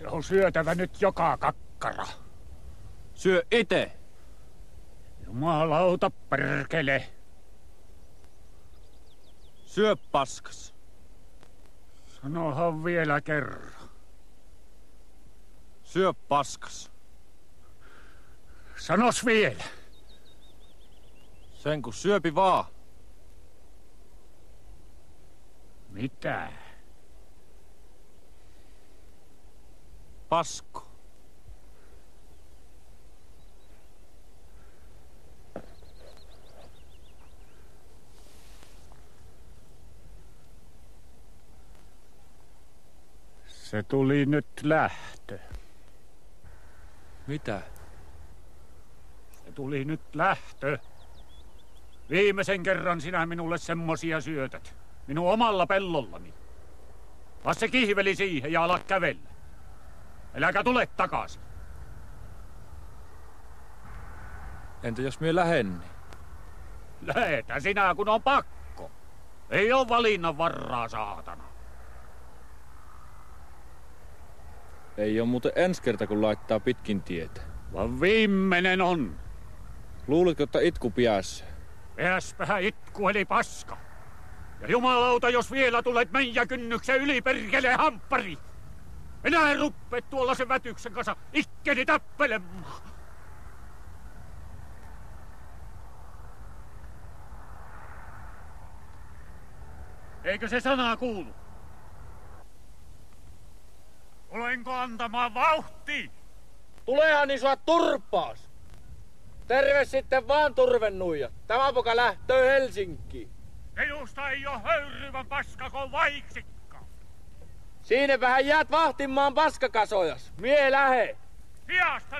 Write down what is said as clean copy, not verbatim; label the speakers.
Speaker 1: Se on syötävä nyt joka kakkara.
Speaker 2: Syö ite.
Speaker 1: Jumalauta perkele.
Speaker 2: Syö paskas.
Speaker 1: Sanohan vielä kerran.
Speaker 2: Syö paskas.
Speaker 1: Sanos vielä.
Speaker 2: Sen kun syöpi vaan.
Speaker 1: Mitä?
Speaker 2: Pasko.
Speaker 1: Se tuli nyt lähtö.
Speaker 2: Mitä?
Speaker 1: Se tuli nyt lähtö. Viimeisen kerran sinä minulle semmosia syötät. Minun omalla pellollani. Vas se kihveli siihen ja ala kävellä. Äläkä tule takaisin.
Speaker 2: Entä jos mie lähen?
Speaker 1: Lähetä sinä, kun on pakko. Ei oo valinnan varaa, saatana.
Speaker 2: Ei oo muuten ensi kerta, kun laittaa pitkin tietä.
Speaker 1: Vaan viimeinen on.
Speaker 2: Luulitko, että itku piässä?
Speaker 1: Pääspähän itku eli paska. Ja jumalauta, jos vielä tulet meidän kynnyksen yli, perkele hamppari. Minä en ruppe tuolla sen vätyksen kanssa ikkeni tappelemaan. Eikö se sana kuulu? Olenko antamaan vauhtia?
Speaker 3: Tuleehan niin sua turpaas. Terve sitten vaan, turvennuija. Tämä poka lähtöö Helsinkiin.
Speaker 1: Minusta ei oo höyryvän paskako vaiksikka.
Speaker 3: Siinä vähän jäät vahtimaan paskakasojas. Mie lähe.
Speaker 1: Hiasta